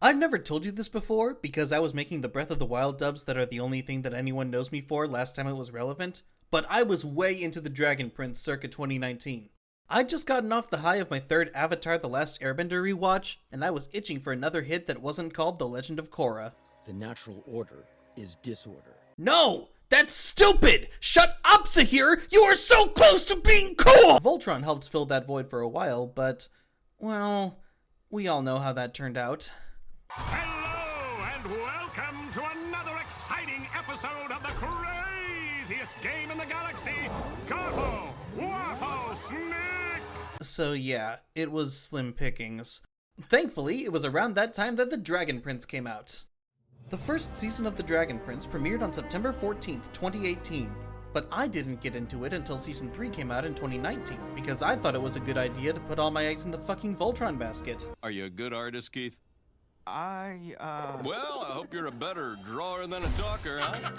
I've never told you this before because I was making the Breath of the Wild dubs that are the only thing that anyone knows me for last time it was relevant, but I was way into the Dragon Prince circa 2019. I'd just gotten off the high of my third Avatar The Last Airbender rewatch, and I was itching for another hit that wasn't called The Legend of Korra. The natural order is disorder. No! That's stupid! Shut up, Zahir! You are so close to being cool! Voltron helped fill that void for a while, but, well, we all know how that turned out. Hello and welcome to another exciting episode of the craziest game in the galaxy, Garfo, Warfo, Snick! So yeah, it was slim pickings. Thankfully, it was around that time that The Dragon Prince came out. The first season of The Dragon Prince premiered on September 14th, 2018, but I didn't get into it until season 3 came out in 2019, because I thought it was a good idea to put all my eggs in the fucking Voltron basket. Are you a good artist, Keith? Well, I hope you're a better drawer than a talker, huh?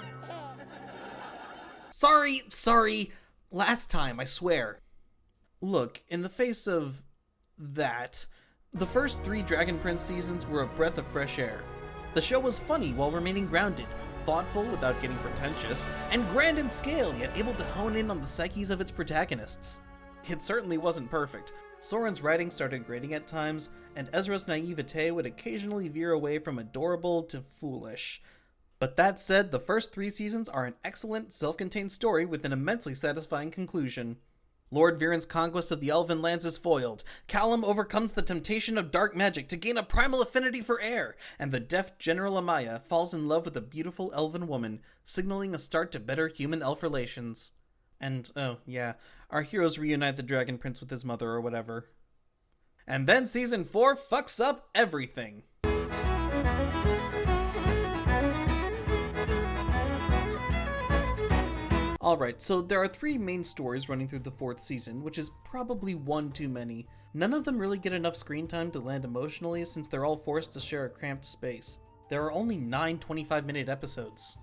Sorry, last time, I swear. Look, in the face of that, the first 3 Dragon Prince seasons were a breath of fresh air. The show was funny while remaining grounded, thoughtful without getting pretentious, and grand in scale yet able to hone in on the psyches of its protagonists. It certainly wasn't perfect. Soren's writing started grating at times, and Ezra's naivete would occasionally veer away from adorable to foolish. But that said, the first 3 seasons are an excellent, self-contained story with an immensely satisfying conclusion. Lord Viren's conquest of the Elven lands is foiled, Callum overcomes the temptation of dark magic to gain a primal affinity for air, and the deaf General Amaya falls in love with a beautiful elven woman, signaling a start to better human-elf relations. And, oh yeah, our heroes reunite the Dragon Prince with his mother or whatever. And then Season 4 fucks up everything. Alright, so there are 3 main stories running through the 4th season, which is probably one too many. None of them really get enough screen time to land emotionally since they're all forced to share a cramped space. There are only 9 25-minute episodes.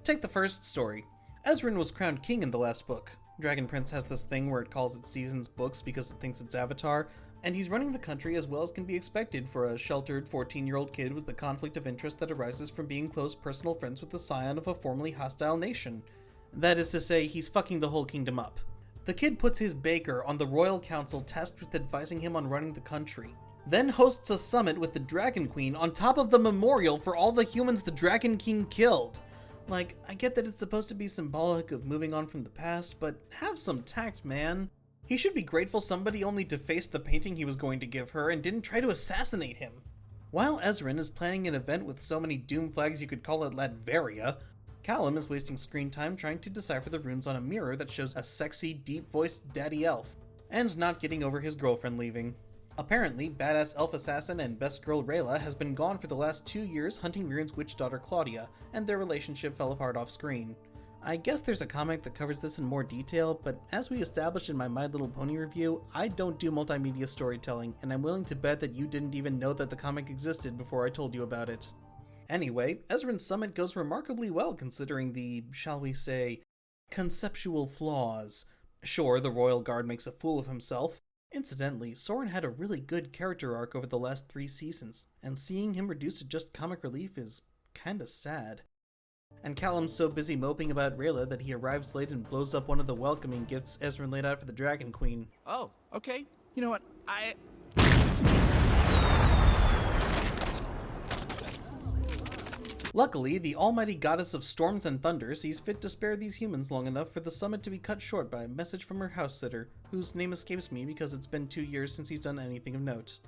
Take the first story. Ezrin was crowned king in the last book. Dragon Prince has this thing where it calls its seasons books because it thinks it's Avatar, and he's running the country as well as can be expected for a sheltered 14-year-old kid with the conflict of interest that arises from being close personal friends with the scion of a formerly hostile nation. That is to say, he's fucking the whole kingdom up. The kid puts his baker on the royal council tasked with advising him on running the country, then hosts a summit with the Dragon Queen on top of the memorial for all the humans the Dragon King killed. Like, I get that it's supposed to be symbolic of moving on from the past, but have some tact, man. He should be grateful somebody only defaced the painting he was going to give her and didn't try to assassinate him. While Ezrin is planning an event with so many doom flags you could call it Latveria, Callum is wasting screen time trying to decipher the runes on a mirror that shows a sexy, deep-voiced daddy elf, and not getting over his girlfriend leaving. Apparently, badass elf assassin and best girl Rayla has been gone for the last 2 years hunting Viren's witch daughter Claudia, and their relationship fell apart off screen. I guess there's a comic that covers this in more detail, but as we established in my My Little Pony review, I don't do multimedia storytelling, and I'm willing to bet that you didn't even know that the comic existed before I told you about it. Anyway, Ezrin's summit goes remarkably well considering the, shall we say, conceptual flaws. Sure, the royal guard makes a fool of himself. Incidentally, Soren had a really good character arc over the last 3 seasons, and seeing him reduced to just comic relief is kinda sad. And Callum's so busy moping about Rayla that he arrives late and blows up one of the welcoming gifts Ezrin laid out for the Dragon Queen. Oh, okay. You know what? Luckily, the almighty goddess of storms and thunder sees fit to spare these humans long enough for the summit to be cut short by a message from her house sitter, whose name escapes me because it's been 2 years since he's done anything of note.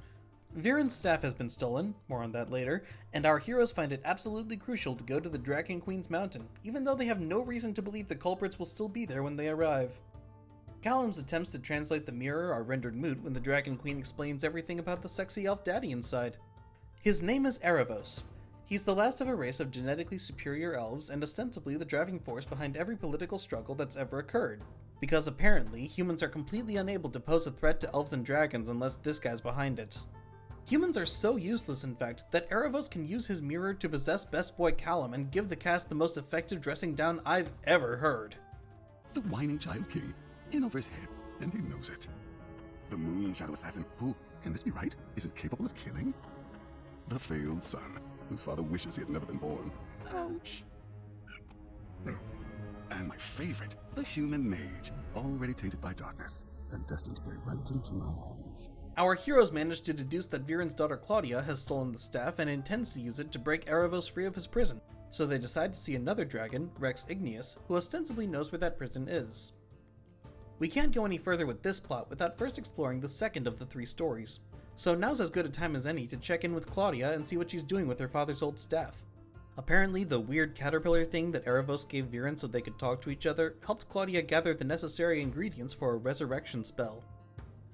Viren's staff has been stolen, more on that later, and our heroes find it absolutely crucial to go to the Dragon Queen's mountain, even though they have no reason to believe the culprits will still be there when they arrive. Callum's attempts to translate the mirror are rendered moot when the Dragon Queen explains everything about the sexy elf daddy inside. His name is Erebos. He's the last of a race of genetically superior elves and ostensibly the driving force behind every political struggle that's ever occurred. Because apparently, humans are completely unable to pose a threat to elves and dragons unless this guy's behind it. Humans are so useless, in fact, that Erebos can use his mirror to possess Best Boy Callum and give the cast the most effective dressing down I've ever heard. The whining child king, in over his head, and he knows it. The moon shadow assassin, who, can this be right, isn't capable of killing? the failed son, whose father wishes he had never been born. Ouch. And my favorite, the human mage, already tainted by darkness, and destined to play right into my hands. Our heroes manage to deduce that Viren's daughter Claudia has stolen the staff and intends to use it to break Erebos free of his prison, so they decide to see another dragon, Rex Igneous, who ostensibly knows where that prison is. We can't go any further with this plot without first exploring the second of the three stories, so now's as good a time as any to check in with Claudia and see what she's doing with her father's old staff. Apparently, the weird caterpillar thing that Erebos gave Viren so they could talk to each other helped Claudia gather the necessary ingredients for a resurrection spell.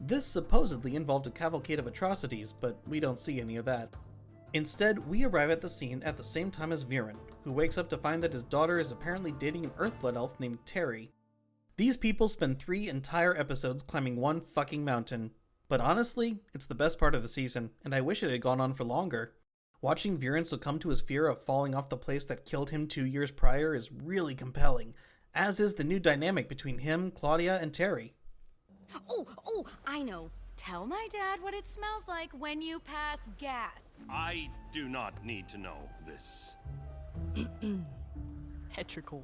This supposedly involved a cavalcade of atrocities, but we don't see any of that. Instead, we arrive at the scene at the same time as Viren, who wakes up to find that his daughter is apparently dating an Earthblood elf named Terry. These people spend 3 entire episodes climbing one fucking mountain. But honestly, it's the best part of the season, and I wish it had gone on for longer. Watching Viren succumb to his fear of falling off the place that killed him 2 years prior is really compelling, as is the new dynamic between him, Claudia, and Terry. Oh, I know. Tell my dad what it smells like when you pass gas. I do not need to know this. Petrichor.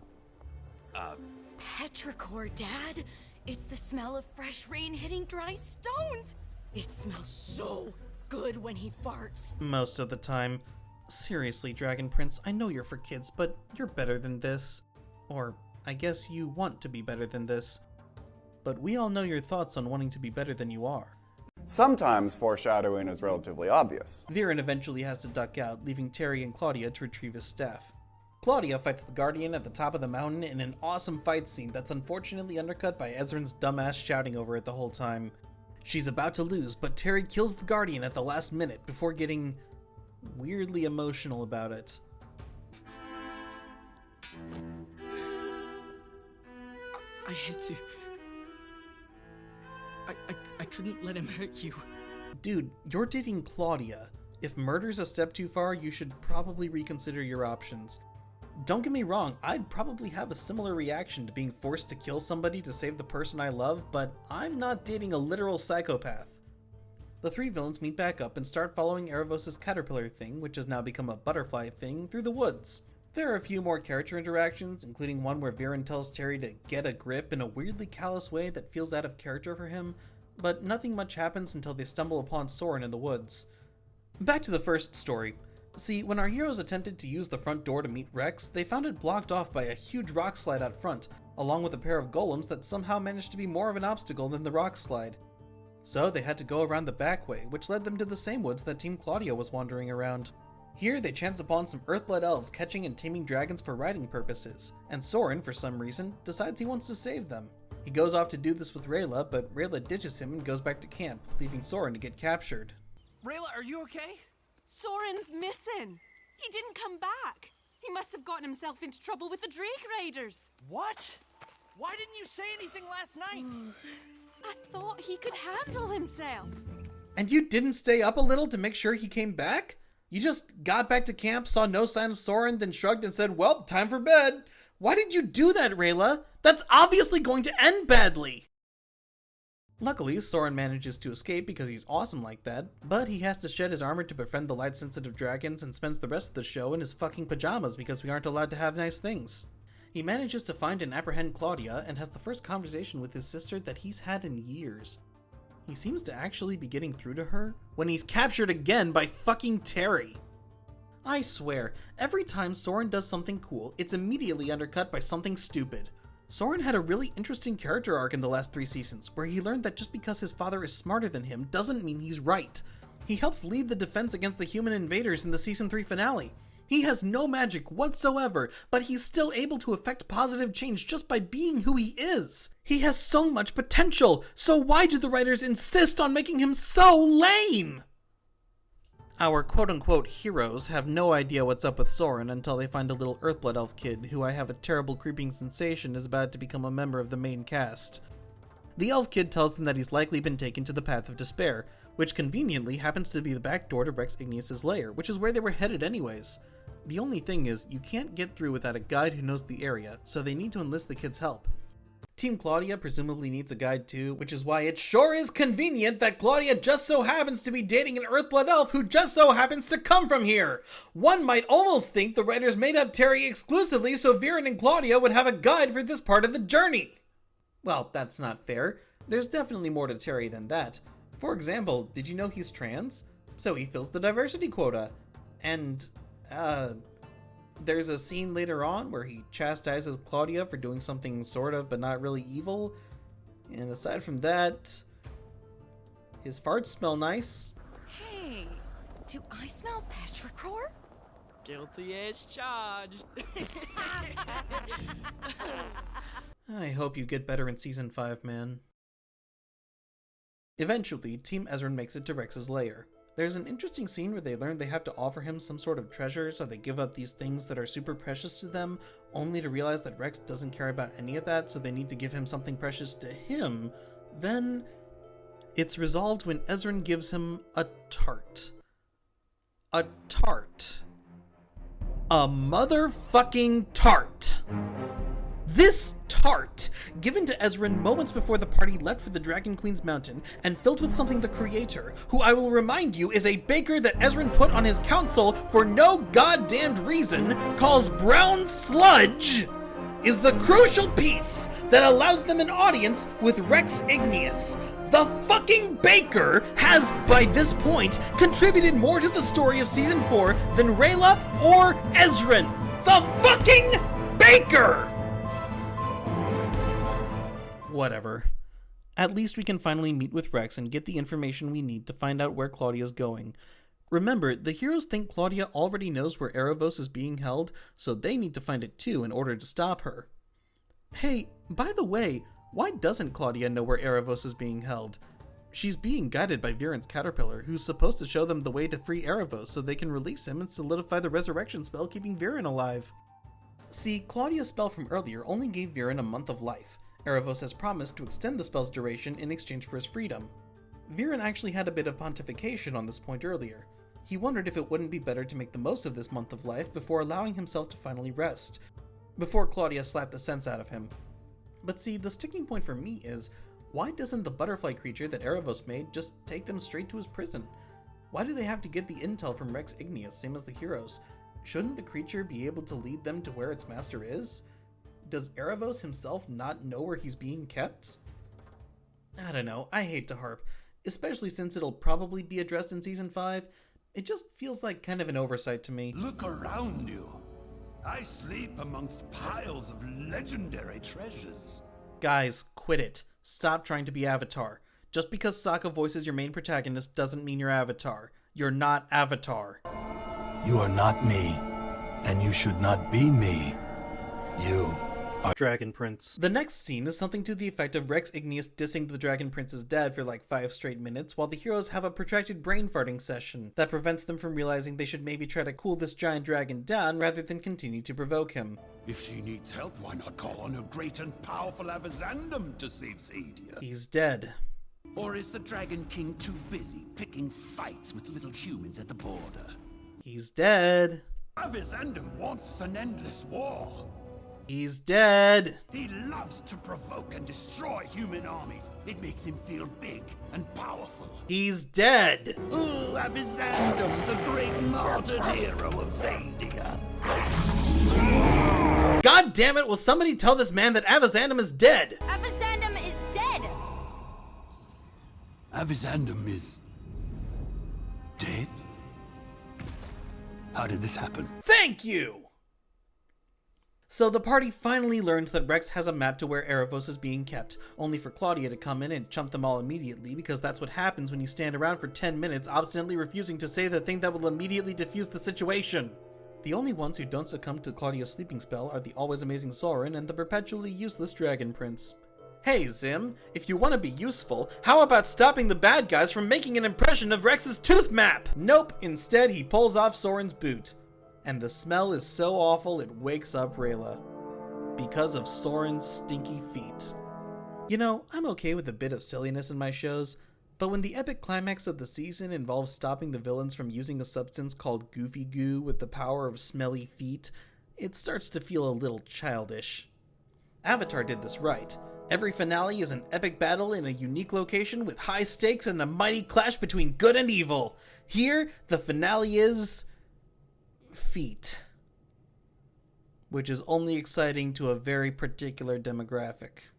Petrichor, Dad? It's the smell of fresh rain hitting dry stones. It smells so good when he farts. Most of the time. Seriously, Dragon Prince, I know you're for kids, but you're better than this. Or, I guess you want to be better than this. But we all know your thoughts on wanting to be better than you are. Sometimes foreshadowing is relatively obvious. Viren eventually has to duck out, leaving Terry and Claudia to retrieve his staff. Claudia fights the Guardian at the top of the mountain in an awesome fight scene that's unfortunately undercut by Ezran's dumbass shouting over it the whole time. She's about to lose, but Terry kills the Guardian at the last minute before getting weirdly emotional about it. I had to. I couldn't let him hurt you. Dude, you're dating Claudia. If murder's a step too far, you should probably reconsider your options. Don't get me wrong, I'd probably have a similar reaction to being forced to kill somebody to save the person I love, but I'm not dating a literal psychopath. The three villains meet back up and start following Erebos' caterpillar thing, which has now become a butterfly thing, through the woods. There are a few more character interactions, including one where Viren tells Terry to get a grip in a weirdly callous way that feels out of character for him, but nothing much happens until they stumble upon Soren in the woods. Back to the first story. See, when our heroes attempted to use the front door to meet Rex, they found it blocked off by a huge rock slide out front, along with a pair of golems that somehow managed to be more of an obstacle than the rock slide. So they had to go around the back way, which led them to the same woods that Team Claudia was wandering around. Here they chance upon some Earthblood elves catching and taming dragons for riding purposes, and Soren, for some reason, decides he wants to save them. He goes off to do this with Rayla, but Rayla ditches him and goes back to camp, leaving Soren to get captured. Rayla, are you okay? Soren's missing. He didn't come back. He must have gotten himself into trouble with the Drake Raiders. What? Why didn't you say anything last night? I thought he could handle himself. And you didn't stay up a little to make sure he came back? You just got back to camp, saw no sign of Soren, then shrugged and said, well, time for bed. Why did you do that, Rayla? That's obviously going to end badly. Luckily, Soren manages to escape because he's awesome like that, but he has to shed his armor to befriend the light-sensitive dragons and spends the rest of the show in his fucking pajamas because we aren't allowed to have nice things. He manages to find and apprehend Claudia and has the first conversation with his sister that he's had in years. He seems to actually be getting through to her when he's captured again by fucking Terry. I swear, every time Soren does something cool, it's immediately undercut by something stupid. Soren had a really interesting character arc in the last 3 seasons, where he learned that just because his father is smarter than him doesn't mean he's right. He helps lead the defense against the human invaders in the season 3 finale. He has no magic whatsoever, but he's still able to affect positive change just by being who he is. He has so much potential, so why do the writers insist on making him so lame? Our quote-unquote heroes have no idea what's up with Soren until they find a little Earthblood elf kid who I have a terrible creeping sensation is about to become a member of the main cast. The elf kid tells them that he's likely been taken to the Path of Despair, which conveniently happens to be the back door to Rex Igneous' lair, which is where they were headed anyways. The only thing is, you can't get through without a guide who knows the area, so they need to enlist the kid's help. Team Claudia presumably needs a guide too, which is why it sure is convenient that Claudia just so happens to be dating an Earthblood elf who just so happens to come from here. One might almost think the writers made up Terry exclusively so Viren and Claudia would have a guide for this part of the journey. Well, that's not fair. There's definitely more to Terry than that. For example, did you know he's trans? So he fills the diversity quota. And, there's a scene later on where he chastises Claudia for doing something sort of but not really evil. And aside from that, his farts smell nice. Hey, do I smell petrichor? Guilty as charged. I hope you get better in Season 5, man. Eventually, Team Ezran makes it to Rex's lair. There's an interesting scene where they learn they have to offer him some sort of treasure, so they give up these things that are super precious to them, only to realize that Rex doesn't care about any of that, so they need to give him something precious to him. Then, it's resolved when Ezran gives him a tart. A tart. A motherfucking tart! This tart, given to Ezran moments before the party left for the Dragon Queen's Mountain, and filled with something the Creator, who I will remind you is a baker that Ezran put on his council for no goddamned reason, calls brown sludge, is the crucial piece that allows them an audience with Rex Igneous. The fucking baker has, by this point, contributed more to the story of Season 4 than Rayla or Ezran. The fucking baker! Whatever. At least we can finally meet with Rex and get the information we need to find out where Claudia's going. Remember, the heroes think Claudia already knows where Erebos is being held, so they need to find it too in order to stop her. Hey, by the way, why doesn't Claudia know where Erebos is being held? She's being guided by Viren's caterpillar, who's supposed to show them the way to free Erebos so they can release him and solidify the resurrection spell keeping Viren alive. See, Claudia's spell from earlier only gave Viren a month of life. Erebos has promised to extend the spell's duration in exchange for his freedom. Viren actually had a bit of pontification on this point earlier. He wondered if it wouldn't be better to make the most of this month of life before allowing himself to finally rest, before Claudia slapped the sense out of him. But see, the sticking point for me is, why doesn't the butterfly creature that Erebos made just take them straight to his prison? Why do they have to get the intel from Rex Igneous, same as the heroes? Shouldn't the creature be able to lead them to where its master is? Does Erebos himself not know where he's being kept? I don't know, I hate to harp, especially since it'll probably be addressed in Season 5. It just feels like kind of an oversight to me. Look around you. I sleep amongst piles of legendary treasures. Guys, quit it. Stop trying to be Avatar. Just because Sokka voices your main protagonist doesn't mean you're Avatar. You're not Avatar. You are not me, and you should not be me. You Dragon Prince. The next scene is something to the effect of Rex Igneous dissing the Dragon Prince's dad for like 5 straight minutes, while the heroes have a protracted brain farting session that prevents them from realizing they should maybe try to cool this giant dragon down rather than continue to provoke him. If she needs help, why not call on her great and powerful Avizandum to save Zadia? He's dead. Or is the Dragon King too busy picking fights with little humans at the border? He's dead. Avizandum wants an endless war. He's dead. He loves to provoke and destroy human armies. It makes him feel big and powerful. He's dead. Ooh, Avizandum, the great martyred hero of Zadia. God damn it, will somebody tell this man that Avizandum is dead? Avizandum is dead! Avizandum is dead? How did this happen? Thank you! So the party finally learns that Rex has a map to where Erebos is being kept, only for Claudia to come in and chump them all immediately, because that's what happens when you stand around for 10 minutes obstinately refusing to say the thing that will immediately defuse the situation. The only ones who don't succumb to Claudia's sleeping spell are the always amazing Soren and the perpetually useless Dragon Prince. Hey Zim, if you want to be useful, how about stopping the bad guys from making an impression of Rex's tooth map? Nope, instead he pulls off Soren's boot. And the smell is so awful it wakes up Rayla. Because of Soren's stinky feet. You know, I'm okay with a bit of silliness in my shows, but when the epic climax of the season involves stopping the villains from using a substance called Goofy Goo with the power of smelly feet, it starts to feel a little childish. Avatar did this right. Every finale is an epic battle in a unique location with high stakes and a mighty clash between good and evil. Here, the finale is... feet. Which is only exciting to a very particular demographic.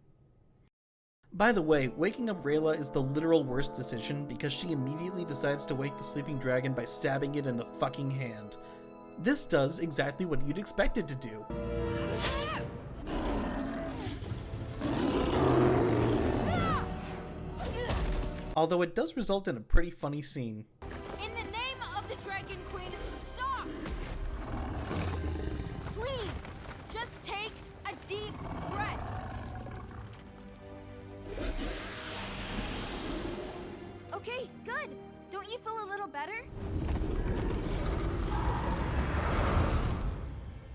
By the way, waking up Rayla is the literal worst decision because she immediately decides to wake the sleeping dragon by stabbing it in the fucking hand. This does exactly what you'd expect it to do. Although it does result in a pretty funny scene. In the name of the Dragon Queen, stop! Please, just take a deep breath. Okay, good. Don't you feel a little better?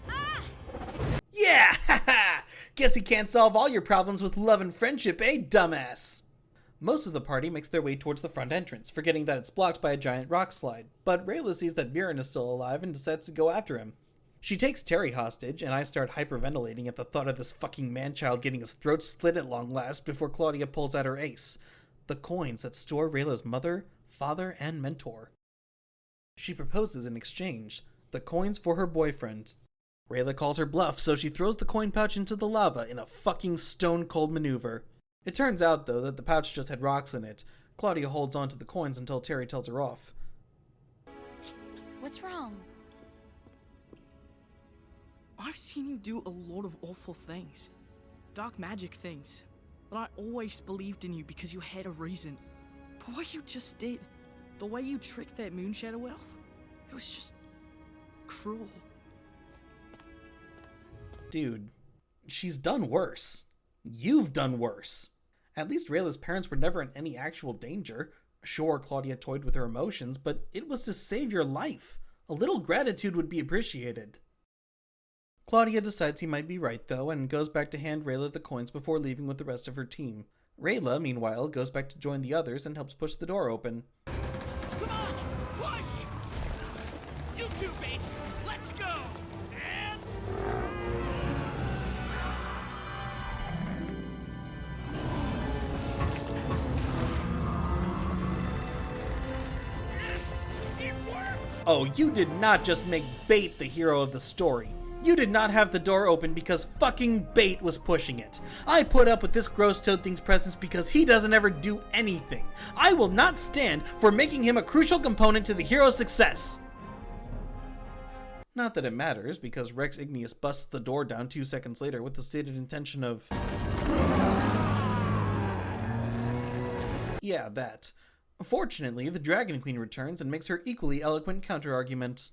Ah! Yeah! Haha! Guess he can't solve all your problems with love and friendship, eh, dumbass? Most of the party makes their way towards the front entrance, forgetting that it's blocked by a giant rock slide, but Rayla sees that Viren is still alive and decides to go after him. She takes Terry hostage, and I start hyperventilating at the thought of this fucking man-child getting his throat slit at long last before Claudia pulls out her ace. The coins that store Rayla's mother, father, and mentor. She proposes in exchange, the coins for her boyfriend. Rayla calls her bluff, so she throws the coin pouch into the lava in a fucking stone-cold maneuver. It turns out, though, that the pouch just had rocks in it. Claudia holds on to the coins until Terry tells her off. What's wrong? I've seen you do a lot of awful things. Dark magic things. But I always believed in you because you had a reason. But what you just did, the way you tricked that Moonshadow elf, it was just... cruel. Dude, she's done worse. You've done worse. At least Rayla's parents were never in any actual danger. Sure, Claudia toyed with her emotions, but it was to save your life. A little gratitude would be appreciated. Claudia decides he might be right, though, and goes back to hand Rayla the coins before leaving with the rest of her team. Rayla, meanwhile, goes back to join the others and helps push the door open. Come on! Push! You two, mate! Let's go! And... it worked! Oh, you did not just make Bait the hero of the story. You did not have the door open because fucking Bait was pushing it. I put up with this gross Toad Thing's presence because he doesn't ever do anything. I will not stand for making him a crucial component to the hero's success. Not that it matters, because Rex Igneous busts the door down 2 seconds later with the stated intention of... yeah, that. Fortunately, the Dragon Queen returns and makes her equally eloquent counter-argument.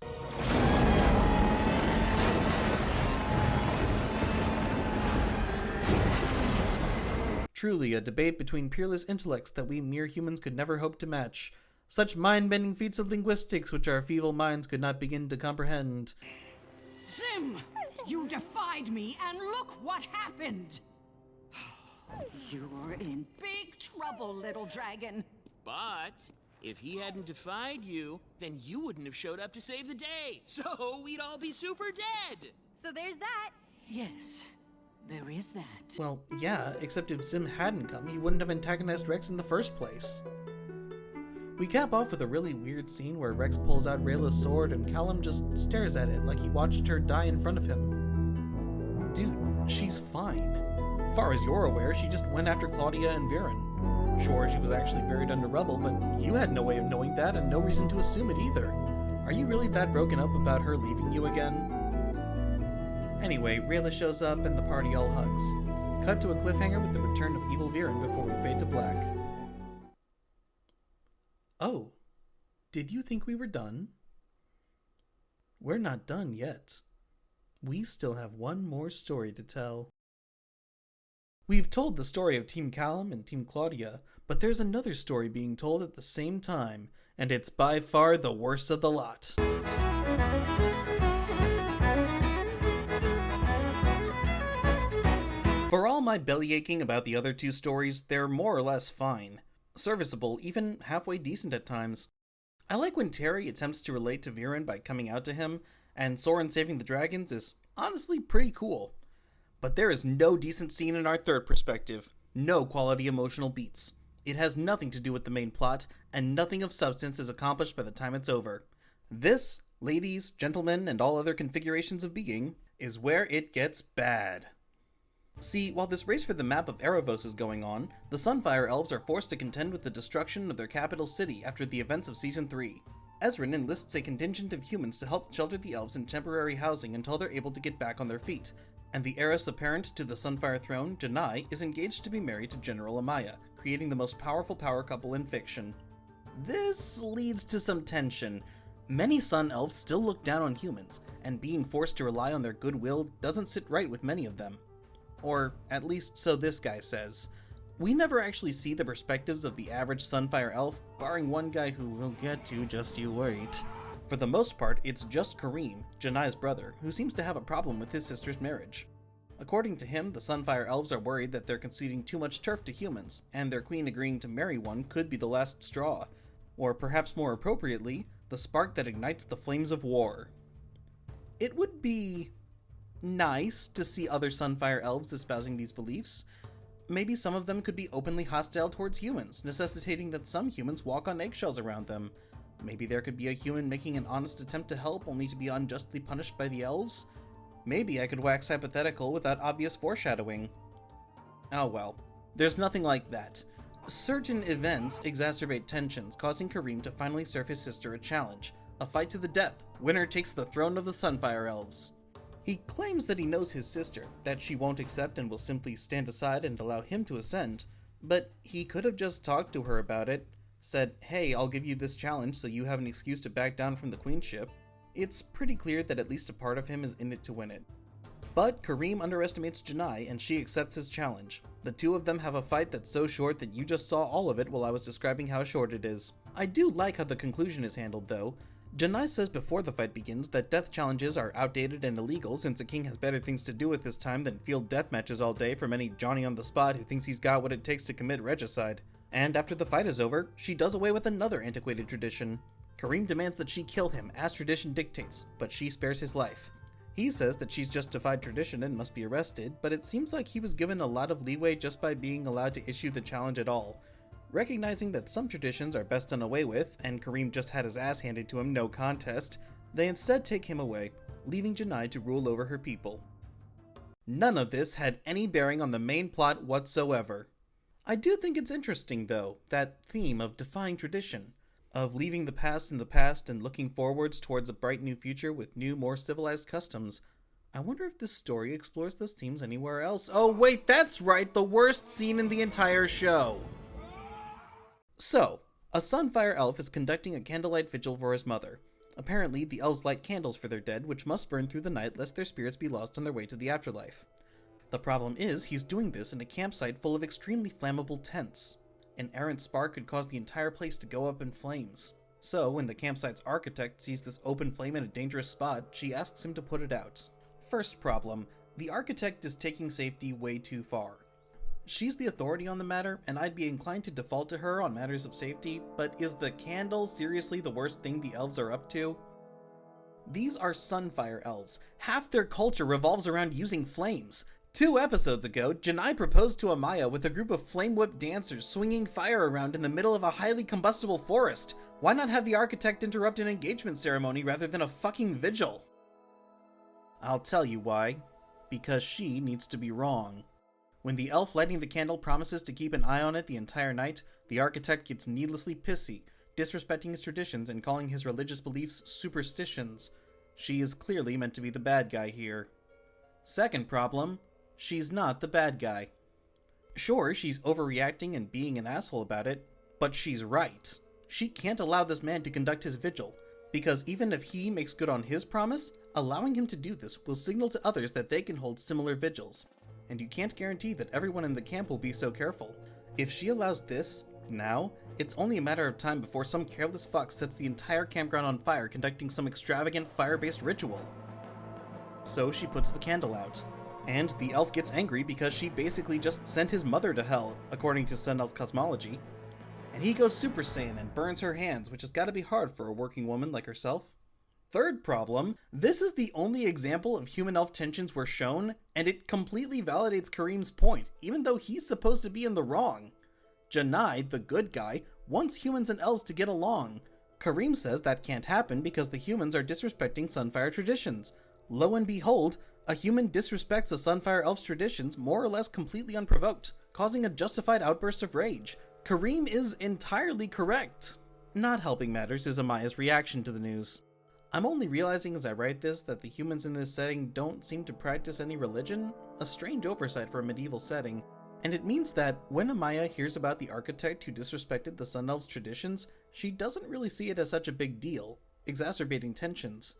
Truly a debate between peerless intellects that we mere humans could never hope to match. Such mind-bending feats of linguistics which our feeble minds could not begin to comprehend. Zim! You defied me, and look what happened! You're in big trouble, little dragon. But if he hadn't defied you, then you wouldn't have showed up to save the day. So we'd all be super dead. So there's that. Yes, there is that. Well, yeah, except if Zim hadn't come, he wouldn't have antagonized Rex in the first place. We cap off with a really weird scene where Rex pulls out Rayla's sword and Callum just stares at it like he watched her die in front of him. Dude, she's fine. As far as you're aware, she just went after Claudia and Viren. Sure, she was actually buried under rubble, but you had no way of knowing that and no reason to assume it either. Are you really that broken up about her leaving you again? Anyway, Rayla shows up and the party all hugs. Cut to a cliffhanger with the return of evil Viren before we fade to black. Oh, did you think we were done? We're not done yet. We still have one more story to tell. We've told the story of Team Callum and Team Claudia, but there's another story being told at the same time, and it's by far the worst of the lot. For all my bellyaching about the other two stories, they're more or less fine. Serviceable, even halfway decent at times. I like when Terry attempts to relate to Viren by coming out to him, and Soren saving the dragons is honestly pretty cool. But there is no decent scene in our third perspective, no quality emotional beats. It has nothing to do with the main plot, and nothing of substance is accomplished by the time it's over. This, ladies, gentlemen, and all other configurations of being, is where it gets bad. See, while this race for the map of Erebos is going on, the Sunfire Elves are forced to contend with the destruction of their capital city after the events of Season 3. Ezrin enlists a contingent of humans to help shelter the elves in temporary housing until they're able to get back on their feet, and the heiress apparent to the Sunfire throne, Janai, is engaged to be married to General Amaya, creating the most powerful power couple in fiction. This leads to some tension. Many Sun Elves still look down on humans, and being forced to rely on their goodwill doesn't sit right with many of them. Or at least so this guy says. We never actually see the perspectives of the average Sunfire Elf, barring one guy who we'll get to, just you wait. For the most part, it's just Kareem, Janai's brother, who seems to have a problem with his sister's marriage. According to him, the Sunfire Elves are worried that they're conceding too much turf to humans, and their queen agreeing to marry one could be the last straw. Or perhaps more appropriately, the spark that ignites the flames of war. It would be nice to see other Sunfire Elves espousing these beliefs. Maybe some of them could be openly hostile towards humans, necessitating that some humans walk on eggshells around them. Maybe there could be a human making an honest attempt to help only to be unjustly punished by the elves. Maybe I could wax hypothetical without obvious foreshadowing. Oh well, there's nothing like that. Certain events exacerbate tensions, causing Kareem to finally serve his sister a challenge. A fight to the death. Winner takes the throne of the Sunfire Elves. He claims that he knows his sister, that she won't accept and will simply stand aside and allow him to ascend, but he could have just talked to her about it, said, hey, I'll give you this challenge so you have an excuse to back down from the queenship. It's pretty clear that at least a part of him is in it to win it. But Kareem underestimates Janai and she accepts his challenge. The two of them have a fight that's so short that you just saw all of it while I was describing how short it is. I do like how the conclusion is handled though. Janai says before the fight begins that death challenges are outdated and illegal since the king has better things to do with his time than field death matches all day from any Johnny on the spot who thinks he's got what it takes to commit regicide. And after the fight is over, she does away with another antiquated tradition. Kareem demands that she kill him as tradition dictates, but she spares his life. He says that she's just defied tradition and must be arrested, but it seems like he was given a lot of leeway just by being allowed to issue the challenge at all. Recognizing that some traditions are best done away with, and Kareem just had his ass handed to him no contest, they instead take him away, leaving Janai to rule over her people. None of this had any bearing on the main plot whatsoever. I do think it's interesting though, that theme of defying tradition, of leaving the past in the past and looking forwards towards a bright new future with new, more civilized customs. I wonder if this story explores those themes anywhere else. Oh wait, that's right, the worst scene in the entire show! So, a Sunfire Elf is conducting a candlelight vigil for his mother. Apparently, the elves light candles for their dead, which must burn through the night lest their spirits be lost on their way to the afterlife. The problem is, he's doing this in a campsite full of extremely flammable tents. An errant spark could cause the entire place to go up in flames. So, when the campsite's architect sees this open flame in a dangerous spot, she asks him to put it out. First problem, the architect is taking safety way too far. She's the authority on the matter, and I'd be inclined to default to her on matters of safety, but is the candle seriously the worst thing the elves are up to? These are Sunfire Elves. Half their culture revolves around using flames. 2 episodes ago, Janai proposed to Amaya with a group of flame-whipped dancers swinging fire around in the middle of a highly combustible forest. Why not have the architect interrupt an engagement ceremony rather than a fucking vigil? I'll tell you why. Because she needs to be wrong. When the elf lighting the candle promises to keep an eye on it the entire night, the architect gets needlessly pissy, disrespecting his traditions and calling his religious beliefs superstitions. She is clearly meant to be the bad guy here. Second problem, she's not the bad guy. Sure, she's overreacting and being an asshole about it, but she's right. She can't allow this man to conduct his vigil, because even if he makes good on his promise, allowing him to do this will signal to others that they can hold similar vigils. And you can't guarantee that everyone in the camp will be so careful. If she allows this, now, it's only a matter of time before some careless fuck sets the entire campground on fire conducting some extravagant fire-based ritual. So she puts the candle out. And the elf gets angry because she basically just sent his mother to hell, according to Sun Elf cosmology. And he goes Super Saiyan and burns her hands, which has gotta be hard for a working woman like herself. Third problem, this is the only example of human-elf tensions we're shown, and it completely validates Kareem's point, even though he's supposed to be in the wrong. Janai, the good guy, wants humans and elves to get along. Kareem says that can't happen because the humans are disrespecting Sunfire traditions. Lo and behold, a human disrespects a Sunfire elf's traditions more or less completely unprovoked, causing a justified outburst of rage. Kareem is entirely correct. Not helping matters is Amaya's reaction to the news. I'm only realizing as I write this that the humans in this setting don't seem to practice any religion, a strange oversight for a medieval setting, and it means that when Amaya hears about the architect who disrespected the Sun Elves' traditions, she doesn't really see it as such a big deal, exacerbating tensions.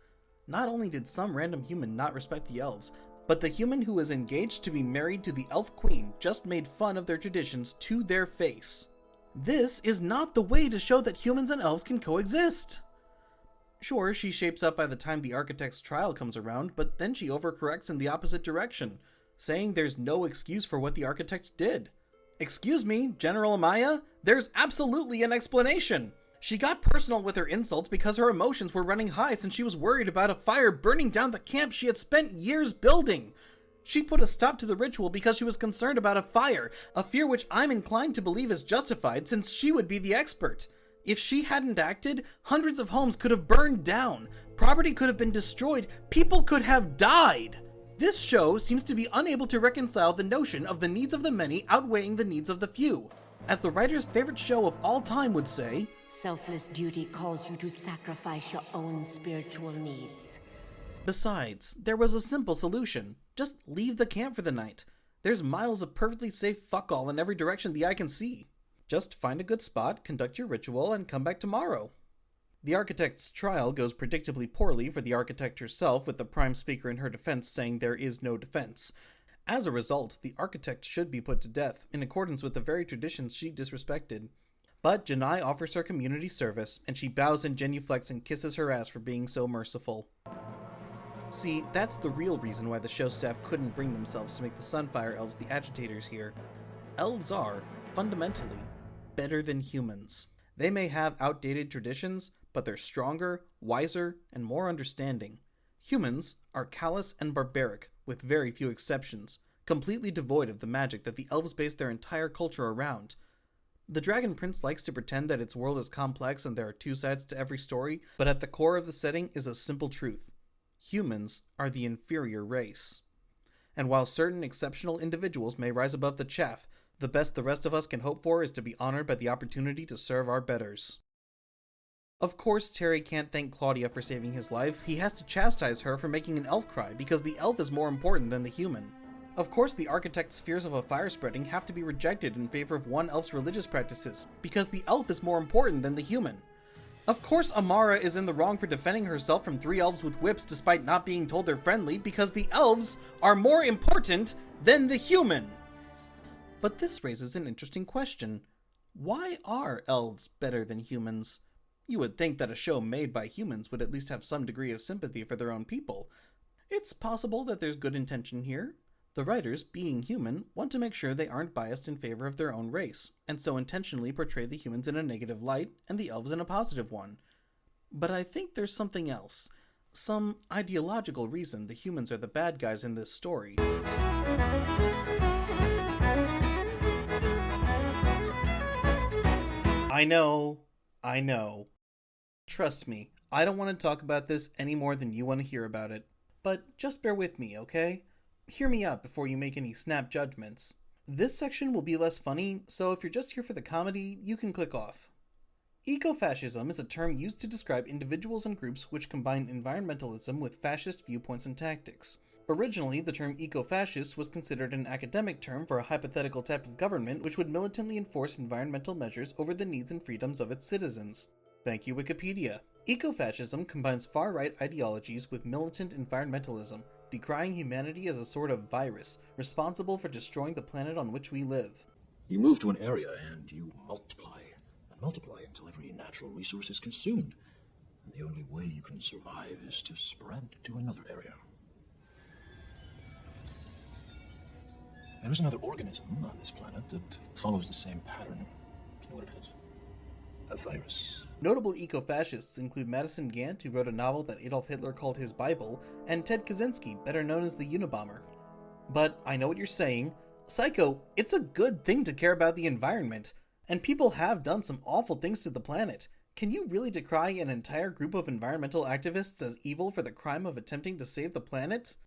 Not only did some random human not respect the elves, but the human who was engaged to be married to the elf queen just made fun of their traditions to their face. This is not the way to show that humans and elves can coexist! Sure, she shapes up by the time the architect's trial comes around, but then she overcorrects in the opposite direction, saying there's no excuse for what the architect did. Excuse me, General Amaya? There's absolutely an explanation! She got personal with her insults because her emotions were running high since she was worried about a fire burning down the camp she had spent years building. She put a stop to the ritual because she was concerned about a fire, a fear which I'm inclined to believe is justified since she would be the expert. If she hadn't acted, hundreds of homes could have burned down, property could have been destroyed, people could have died. This show seems to be unable to reconcile the notion of the needs of the many outweighing the needs of the few. As the writer's favorite show of all time would say, selfless duty calls you to sacrifice your own spiritual needs. Besides, there was a simple solution. Just leave the camp for the night. There's miles of perfectly safe fuck all in every direction the eye can see. Just find a good spot, conduct your ritual, and come back tomorrow. The architect's trial goes predictably poorly for the architect herself, with the prime speaker in her defense saying there is no defense. As a result, the architect should be put to death, in accordance with the very traditions she disrespected. But Janai offers her community service, and she bows and genuflects and kisses her ass for being so merciful. See, that's the real reason why the show staff couldn't bring themselves to make the Sunfire Elves the agitators here. Elves are, fundamentally, better than humans. They may have outdated traditions, but they're stronger, wiser, and more understanding. Humans are callous and barbaric, with very few exceptions, completely devoid of the magic that the elves base their entire culture around. The Dragon Prince likes to pretend that its world is complex and there are two sides to every story, but at the core of the setting is a simple truth. Humans are the inferior race. And while certain exceptional individuals may rise above the chaff, the best the rest of us can hope for is to be honored by the opportunity to serve our betters. Of course, Terry can't thank Claudia for saving his life. He has to chastise her for making an elf cry, because the elf is more important than the human. Of course, the architect's fears of a fire spreading have to be rejected in favor of one elf's religious practices, because the elf is more important than the human. Of course, Amara is in the wrong for defending herself from 3 elves with whips despite not being told they're friendly, because the elves are more important than the human. But this raises an interesting question. Why are elves better than humans? You would think that a show made by humans would at least have some degree of sympathy for their own people. It's possible that there's good intention here. The writers, being human, want to make sure they aren't biased in favor of their own race, and so intentionally portray the humans in a negative light and the elves in a positive one. But I think there's something else. Some ideological reason the humans are the bad guys in this story. I know. Trust me, I don't want to talk about this any more than you want to hear about it. But just bear with me, okay? Hear me out before you make any snap judgments. This section will be less funny, so if you're just here for the comedy, you can click off. Ecofascism is a term used to describe individuals and groups which combine environmentalism with fascist viewpoints and tactics. Originally, the term ecofascist was considered an academic term for a hypothetical type of government which would militantly enforce environmental measures over the needs and freedoms of its citizens. Thank you, Wikipedia. Ecofascism combines far-right ideologies with militant environmentalism, decrying humanity as a sort of virus, responsible for destroying the planet on which we live. You move to an area and you multiply, and multiply until every natural resource is consumed. And the only way you can survive is to spread to another area. There is another organism on this planet that follows the same pattern. Do you know what it is? a virus. Notable eco-fascists include Madison Gant, who wrote a novel that Adolf Hitler called his Bible, and Ted Kaczynski, better known as the Unabomber. But I know what you're saying. Psycho, it's a good thing to care about the environment, and people have done some awful things to the planet. Can you really decry an entire group of environmental activists as evil for the crime of attempting to save the planet?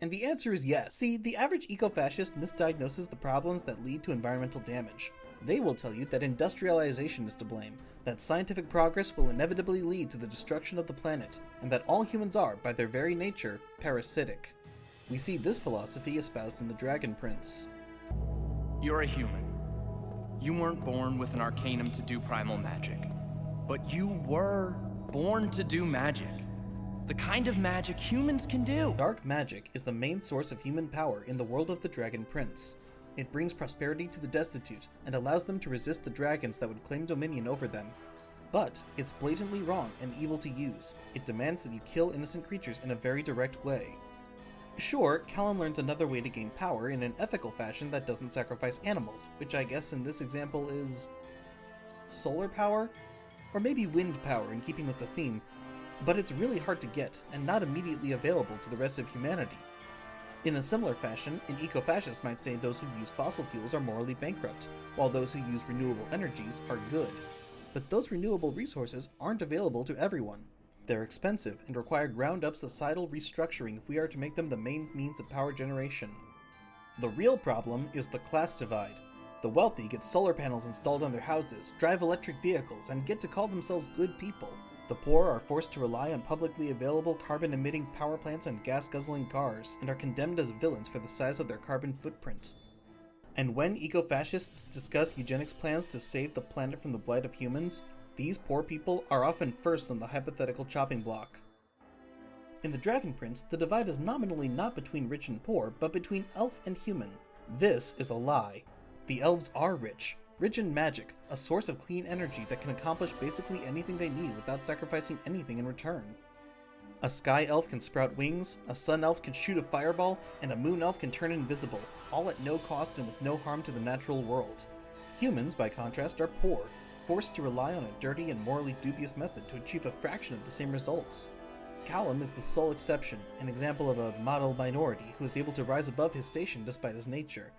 And the answer is yes. See, the average eco-fascist misdiagnoses the problems that lead to environmental damage. They will tell you that industrialization is to blame, that scientific progress will inevitably lead to the destruction of the planet, and that all humans are, by their very nature, parasitic. We see this philosophy espoused in The Dragon Prince. You're a human. You weren't born with an arcanum to do primal magic, but you were born to do magic. The kind of magic humans can do. Dark magic is the main source of human power in the world of the Dragon Prince. It brings prosperity to the destitute and allows them to resist the dragons that would claim dominion over them. But it's blatantly wrong and evil to use. It demands that you kill innocent creatures in a very direct way. Sure, Callum learns another way to gain power in an ethical fashion that doesn't sacrifice animals, which I guess in this example is solar power? Or maybe wind power in keeping with the theme, but it's really hard to get and not immediately available to the rest of humanity. In a similar fashion, an eco-fascist might say those who use fossil fuels are morally bankrupt, while those who use renewable energies are good. But those renewable resources aren't available to everyone. They're expensive and require ground-up societal restructuring if we are to make them the main means of power generation. The real problem is the class divide. The wealthy get solar panels installed on their houses, drive electric vehicles, and get to call themselves good people. The poor are forced to rely on publicly available carbon-emitting power plants and gas-guzzling cars, and are condemned as villains for the size of their carbon footprint. And when eco-fascists discuss eugenics plans to save the planet from the blight of humans, these poor people are often first on the hypothetical chopping block. In The Dragon Prince, the divide is nominally not between rich and poor, but between elf and human. This is a lie. The elves are rich in magic, a source of clean energy that can accomplish basically anything they need without sacrificing anything in return. A sky elf can sprout wings, a sun elf can shoot a fireball, and a moon elf can turn invisible, all at no cost and with no harm to the natural world. Humans, by contrast, are poor, forced to rely on a dirty and morally dubious method to achieve a fraction of the same results. Callum is the sole exception, an example of a model minority who is able to rise above his station despite his nature.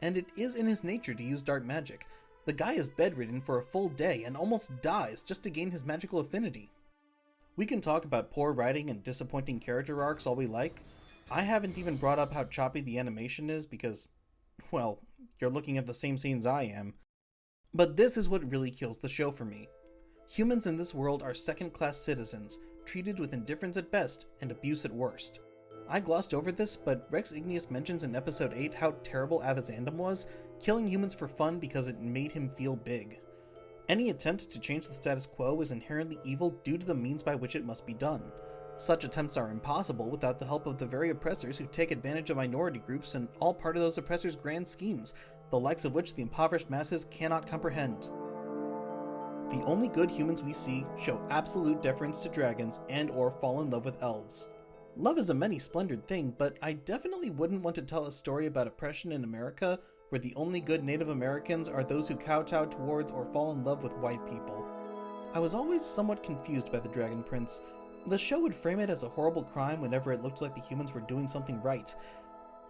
And it is in his nature to use dark magic. The guy is bedridden for a full day and almost dies just to gain his magical affinity. We can talk about poor writing and disappointing character arcs all we like. I haven't even brought up how choppy the animation is because, well, you're looking at the same scenes I am. But this is what really kills the show for me. Humans in this world are second-class citizens, treated with indifference at best and abuse at worst. I glossed over this, but Rex Igneous mentions in episode 8 how terrible Avazandum was, killing humans for fun because it made him feel big. Any attempt to change the status quo is inherently evil due to the means by which it must be done. Such attempts are impossible without the help of the very oppressors who take advantage of minority groups and all part of those oppressors' grand schemes, the likes of which the impoverished masses cannot comprehend. The only good humans we see show absolute deference to dragons and/or fall in love with elves. Love is a many-splendored thing, but I definitely wouldn't want to tell a story about oppression in America where the only good Native Americans are those who kowtow towards or fall in love with white people. I was always somewhat confused by The Dragon Prince. The show would frame it as a horrible crime whenever it looked like the humans were doing something right.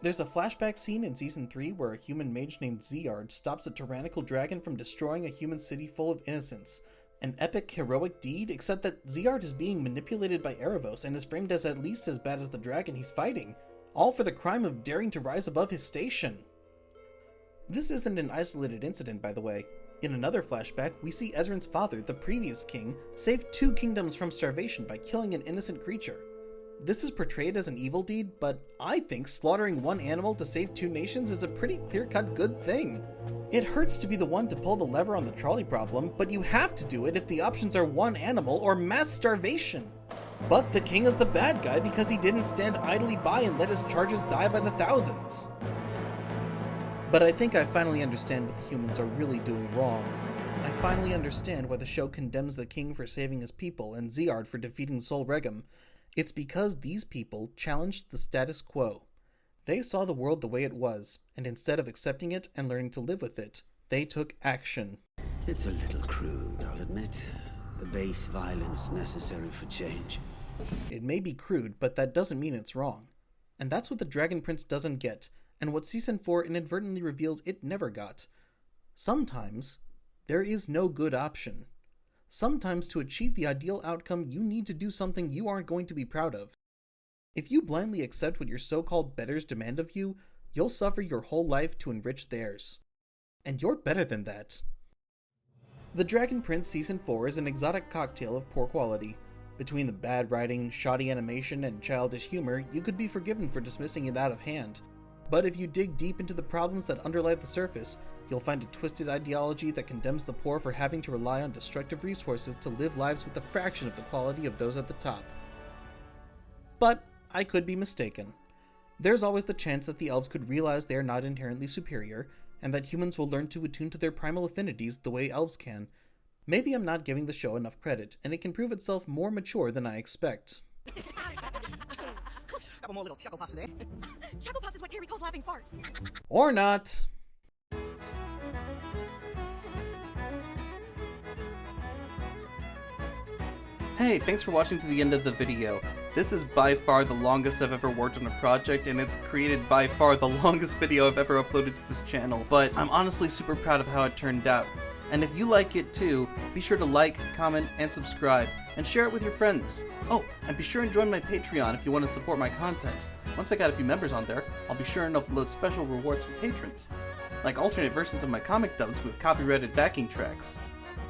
There's a flashback scene in Season 3 where a human mage named Zeard stops a tyrannical dragon from destroying a human city full of innocents. An epic, heroic deed, except that Zeard is being manipulated by Erebos and is framed as at least as bad as the dragon he's fighting, all for the crime of daring to rise above his station. This isn't an isolated incident, by the way. In another flashback, we see Ezran's father, the previous king, save 2 kingdoms from starvation by killing an innocent creature. This is portrayed as an evil deed, but I think slaughtering 1 animal to save 2 nations is a pretty clear-cut good thing. It hurts to be the one to pull the lever on the trolley problem, but you have to do it if the options are 1 animal or mass starvation. But the king is the bad guy because he didn't stand idly by and let his charges die by the thousands. But I think I finally understand what the humans are really doing wrong. I finally understand why the show condemns the king for saving his people and Zeard for defeating Sol Regum. It's because these people challenged the status quo. They saw the world the way it was, and instead of accepting it and learning to live with it, they took action. It's a little crude, I'll admit. The base violence necessary for change. It may be crude, but that doesn't mean it's wrong. And that's what the Dragon Prince doesn't get, and what Season 4 inadvertently reveals it never got. Sometimes, there is no good option. Sometimes to achieve the ideal outcome, you need to do something you aren't going to be proud of. If you blindly accept what your so-called betters demand of you, you'll suffer your whole life to enrich theirs. And you're better than that. The Dragon Prince Season 4 is an exotic cocktail of poor quality. Between the bad writing, shoddy animation, and childish humor, you could be forgiven for dismissing it out of hand. But if you dig deep into the problems that underlie the surface, you'll find a twisted ideology that condemns the poor for having to rely on destructive resources to live lives with a fraction of the quality of those at the top. But I could be mistaken. There's always the chance that the elves could realize they are not inherently superior, and that humans will learn to attune to their primal affinities the way elves can. Maybe I'm not giving the show enough credit, and it can prove itself more mature than I expect. Couple more little chuckle puffs today. Chuckle puffs is what Terry calls laughing farts. Or not. Hey, thanks for watching to the end of the video. This is by far the longest I've ever worked on a project, and it's created by far the longest video I've ever uploaded to this channel, but I'm honestly super proud of how it turned out. And if you like it too, be sure to like, comment, and subscribe, and share it with your friends. Oh, and be sure and join my Patreon if you want to support my content. Once I got a few members on there, I'll be sure and upload special rewards for patrons, like alternate versions of my comic dubs with copyrighted backing tracks.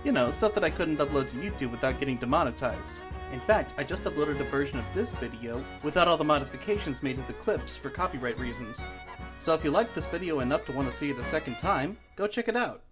You know, stuff that I couldn't upload to YouTube without getting demonetized. In fact, I just uploaded a version of this video without all the modifications made to the clips for copyright reasons. So if you liked this video enough to want to see it a second time, go check it out.